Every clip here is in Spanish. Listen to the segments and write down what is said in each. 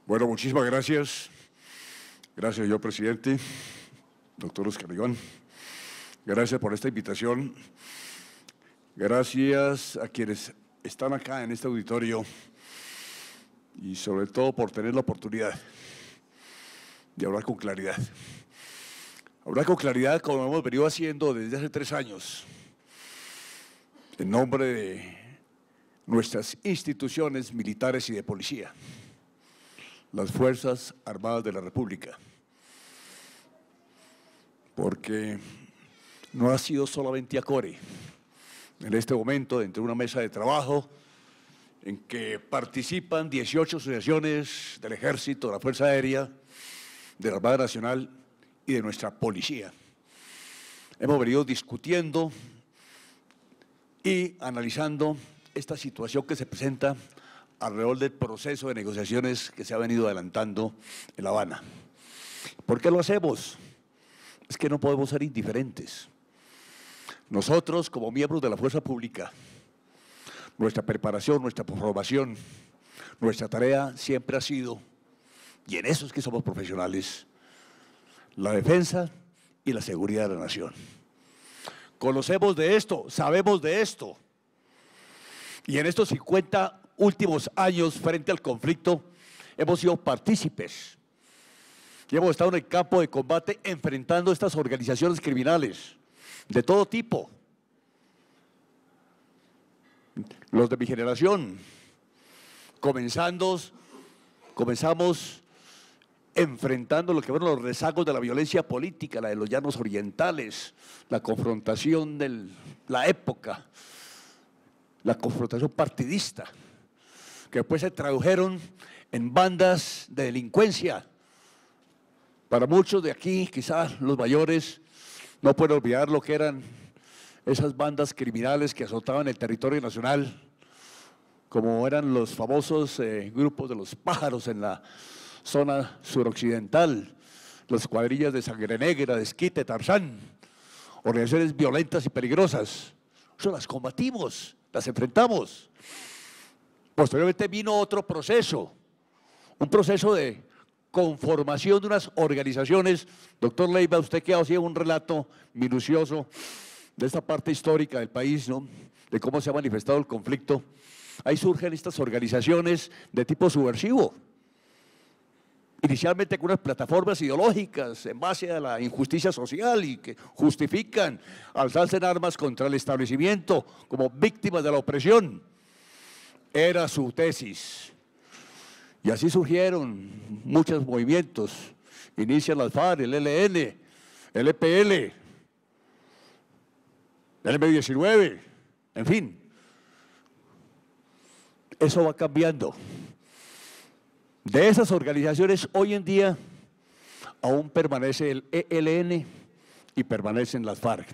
Bueno, muchísimas gracias. Gracias, señor presidente, doctor Oscar Iván. Gracias por esta invitación. Gracias a quienes están acá en este auditorio y sobre todo por tener la oportunidad de hablar con claridad. Hablar con claridad como hemos venido haciendo desde hace 3 años, en nombre de nuestras instituciones militares y de policía, las Fuerzas Armadas de la República. Porque no ha sido solamente ACORE. En este momento, dentro de una mesa de trabajo en que participan 18 asociaciones del Ejército, de la Fuerza Aérea, de la Armada Nacional y de nuestra policía. Hemos venido discutiendo y analizando esta situación que se presenta alrededor del proceso de negociaciones que se ha venido adelantando en La Habana. ¿Por qué lo hacemos? Es que no podemos ser indiferentes. Nosotros, como miembros de la fuerza pública, nuestra preparación, nuestra formación, nuestra tarea siempre ha sido, y en eso es que somos profesionales, la defensa y la seguridad de la nación. Conocemos de esto, sabemos de esto, y en estos 50 últimos años frente al conflicto hemos sido partícipes y hemos estado en el campo de combate enfrentando estas organizaciones criminales de todo tipo. Los de mi generación comenzamos enfrentando lo que fueron los rezagos de la violencia política, la de los llanos orientales, la confrontación de la época, la confrontación partidista, que después se tradujeron en bandas de delincuencia. Para muchos de aquí, quizás los mayores, no pueden olvidar lo que eran esas bandas criminales que azotaban el territorio nacional, como eran los famosos grupos de los pájaros en la zona suroccidental, las cuadrillas de Sangre Negra, de Esquite, Tarzán, organizaciones violentas y peligrosas. Eso las combatimos, las enfrentamos. Posteriormente vino otro proceso, un proceso de conformación de unas organizaciones. Doctor Leiva, usted que hacía un relato minucioso de esta parte histórica del país, ¿no?, de cómo se ha manifestado el conflicto. Ahí surgen estas organizaciones de tipo subversivo, inicialmente con unas plataformas ideológicas en base a la injusticia social y que justifican alzarse en armas contra el establecimiento como víctimas de la opresión. Era su tesis. Y así surgieron muchos movimientos. Inician las FARC, el ELN, el EPL, el M19, en fin. Eso va cambiando. De esas organizaciones, hoy en día, aún permanece el ELN y permanecen las FARC.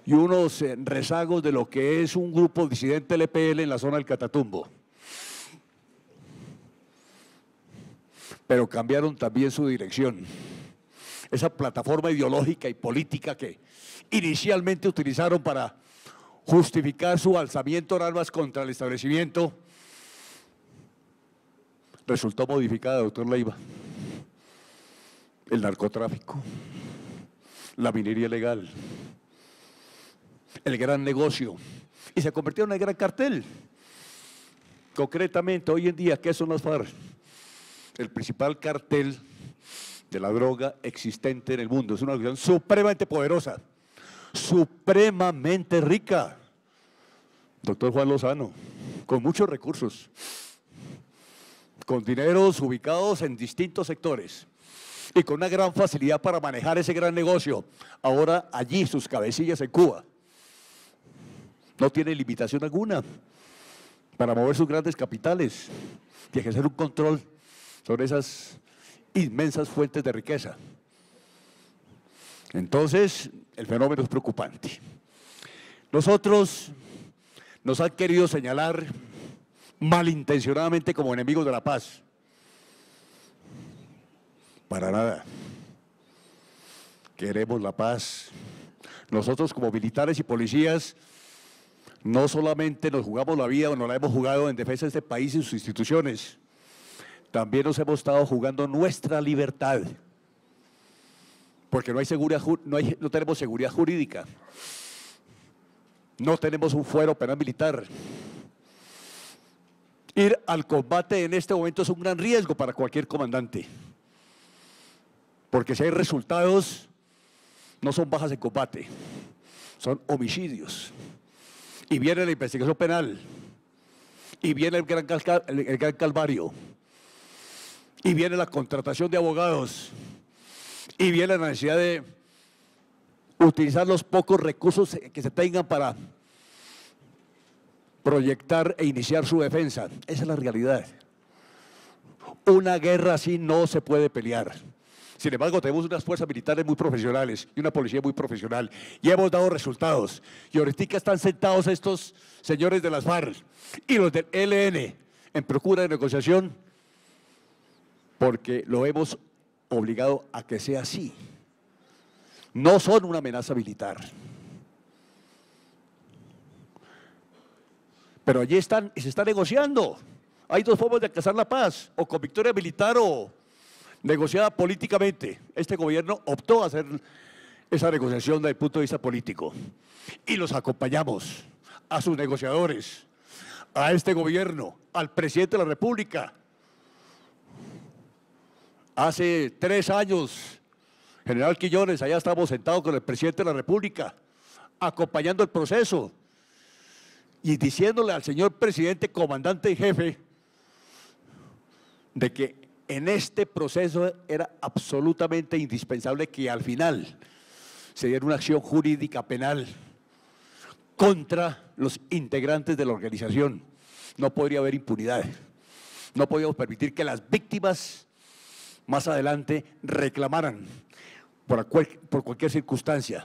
Y unos rezagos de lo que es un grupo disidente del EPL en la zona del Catatumbo. Pero cambiaron también su dirección. Esa plataforma ideológica y política que inicialmente utilizaron para justificar su alzamiento en armas contra el establecimiento, resultó modificada, doctor Leiva. El narcotráfico, la minería ilegal, el gran negocio, y se convirtió en el gran cartel. Concretamente, hoy en día, ¿qué son las FARC? El principal cartel de la droga existente en el mundo. Es una organización supremamente poderosa, supremamente rica. Doctor Juan Lozano, con muchos recursos, con dineros ubicados en distintos sectores y con una gran facilidad para manejar ese gran negocio. Ahora allí sus cabecillas en Cuba. No tiene limitación alguna para mover sus grandes capitales y ejercer un control sobre esas inmensas fuentes de riqueza. Entonces, el fenómeno es preocupante. Nosotros nos han querido señalar malintencionadamente como enemigos de la paz. Para nada. Queremos la paz. Nosotros como militares y policías no solamente nos jugamos la vida o nos la hemos jugado en defensa de este país y sus instituciones, también nos hemos estado jugando nuestra libertad, porque no tenemos seguridad jurídica, no tenemos un fuero penal militar. Ir al combate en este momento es un gran riesgo para cualquier comandante, porque si hay resultados, no son bajas en combate, son homicidios. Y viene la investigación penal, y viene el gran calvario, y viene la contratación de abogados, y viene la necesidad de utilizar los pocos recursos que se tengan para proyectar e iniciar su defensa. Esa es la realidad. Una guerra así no se puede pelear. Sin embargo, tenemos unas fuerzas militares muy profesionales y una policía muy profesional y hemos dado resultados. Y ahorita están sentados estos señores de las FARC y los del ELN en procura de negociación porque lo hemos obligado a que sea así. No son una amenaza militar. Pero allí están y se está negociando. Hay dos formas de alcanzar la paz, o con victoria militar o negociada políticamente. Este gobierno optó a hacer esa negociación desde el punto de vista político. Y los acompañamos a sus negociadores, a este gobierno, al presidente de la República. Hace 3 años, general Quiñones, allá estábamos sentados con el presidente de la República, acompañando el proceso y diciéndole al señor presidente, comandante y jefe, de que en este proceso era absolutamente indispensable que al final se diera una acción jurídica penal contra los integrantes de la organización. No podría haber impunidad. No podíamos permitir que las víctimas más adelante reclamaran por cualquier circunstancia.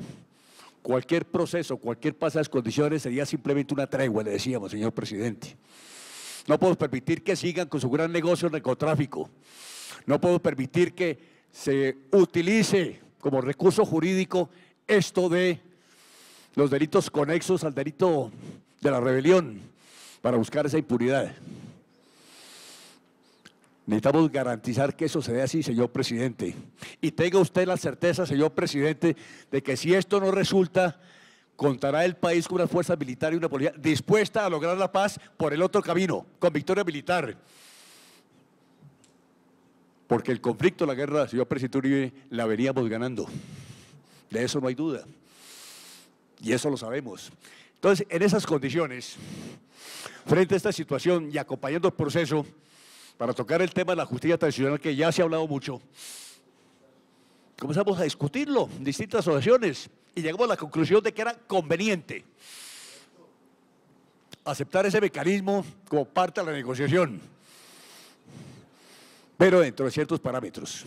Cualquier proceso, cualquier paso de las condiciones sería simplemente una tregua, le decíamos, señor presidente. No podemos permitir que sigan con su gran negocio de narcotráfico. No podemos permitir que se utilice como recurso jurídico esto de los delitos conexos al delito de la rebelión para buscar esa impunidad. Necesitamos garantizar que eso se dé así, señor presidente. Y tenga usted la certeza, señor presidente, de que si esto no resulta, contará el país con una fuerza militar y una policía dispuesta a lograr la paz por el otro camino, con victoria militar. Porque el conflicto, la guerra, señor presidente Uribe, la veníamos ganando. De eso no hay duda. Y eso lo sabemos. Entonces, en esas condiciones, frente a esta situación y acompañando el proceso, para tocar el tema de la justicia transicional, que ya se ha hablado mucho, comenzamos a discutirlo en distintas ocasiones y llegamos a la conclusión de que era conveniente aceptar ese mecanismo como parte de la negociación, pero dentro de ciertos parámetros.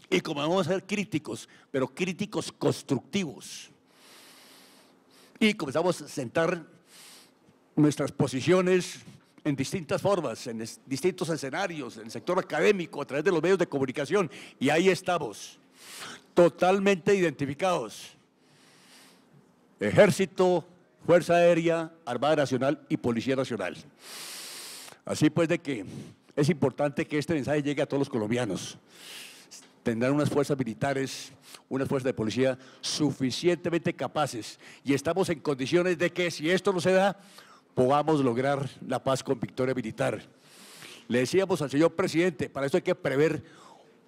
Y como vamos a ser críticos, pero críticos constructivos, y comenzamos a sentar nuestras posiciones en distintas formas, en distintos escenarios, en el sector académico, a través de los medios de comunicación, y ahí estamos, totalmente identificados. Ejército, Fuerza Aérea, Armada Nacional y Policía Nacional. Así pues de que es importante que este mensaje llegue a todos los colombianos. Tendrán unas fuerzas militares, unas fuerzas de policía suficientemente capaces y estamos en condiciones de que si esto no se da, podamos lograr la paz con victoria militar. Le decíamos al señor presidente, para eso hay que prever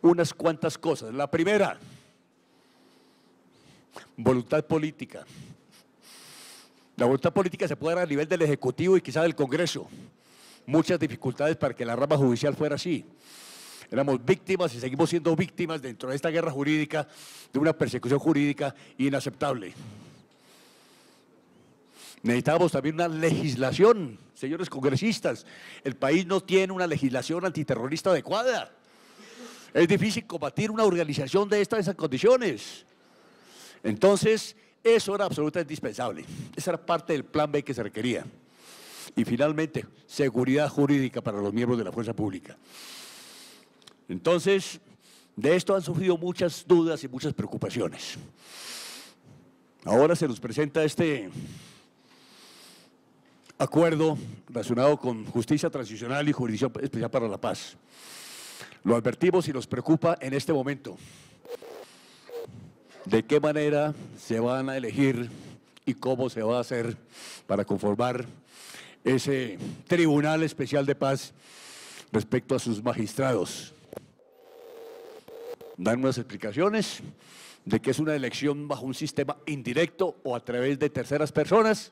unas cuantas cosas. La primera, voluntad política. La voluntad política se puede dar a nivel del Ejecutivo y quizá del Congreso. Muchas dificultades para que la rama judicial fuera así. Éramos víctimas y seguimos siendo víctimas dentro de esta guerra jurídica, de una persecución jurídica inaceptable. Necesitamos también una legislación, señores congresistas. El país no tiene una legislación antiterrorista adecuada. Es difícil combatir una organización de esas condiciones. Entonces, eso era absolutamente indispensable. Esa era parte del plan B que se requería. Y finalmente, seguridad jurídica para los miembros de la fuerza pública. Entonces, de esto han surgido muchas dudas y muchas preocupaciones. Ahora se nos presenta este acuerdo relacionado con justicia transicional y jurisdicción especial para la paz. Lo advertimos y nos preocupa en este momento. ¿De qué manera se van a elegir y cómo se va a hacer para conformar ese Tribunal Especial de Paz respecto a sus magistrados? Dan unas explicaciones de que es una elección bajo un sistema indirecto o a través de terceras personas,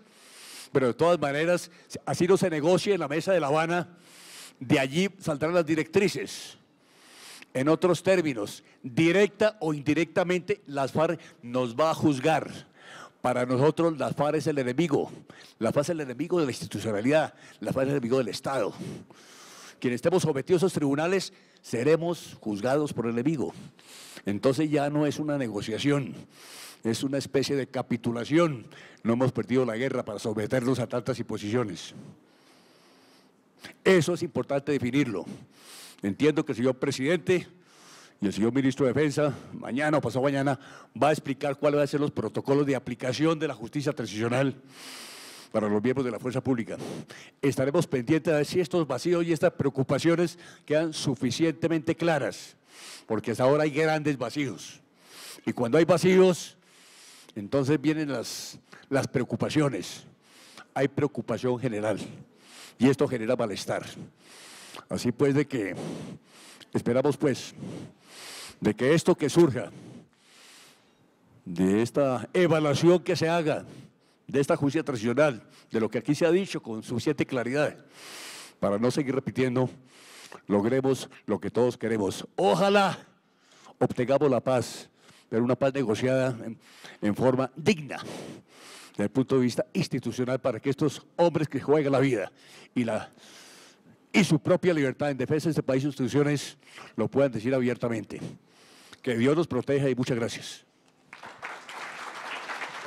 pero de todas maneras, así no se negocie en la mesa de La Habana, de allí saldrán las directrices. En otros términos, directa o indirectamente, las FARC nos va a juzgar. Para nosotros, las FARC es el enemigo. La FARC es el enemigo de la institucionalidad, la FARC es el enemigo del Estado. Quienes estemos sometidos a esos tribunales, seremos juzgados por el enemigo. Entonces ya no es una negociación, es una especie de capitulación. No hemos perdido la guerra para someternos a tantas imposiciones. Eso es importante definirlo. Entiendo que el señor presidente y el señor ministro de Defensa, mañana o pasado mañana, va a explicar cuáles van a ser los protocolos de aplicación de la justicia transicional para los miembros de la fuerza pública. Estaremos pendientes de ver si estos vacíos y estas preocupaciones quedan suficientemente claras, porque hasta ahora hay grandes vacíos. Y cuando hay vacíos, entonces vienen las preocupaciones. Hay preocupación general y esto genera malestar. Así pues, de que esperamos pues de que esto que surja, de esta evaluación que se haga, de esta justicia transicional, de lo que aquí se ha dicho con suficiente claridad, para no seguir repitiendo, logremos lo que todos queremos. Ojalá obtengamos la paz, pero una paz negociada en forma digna, desde el punto de vista institucional, para que estos hombres que juegan la vida y su propia libertad en defensa de este país y sus instituciones lo puedan decir abiertamente. Que Dios nos proteja y muchas gracias.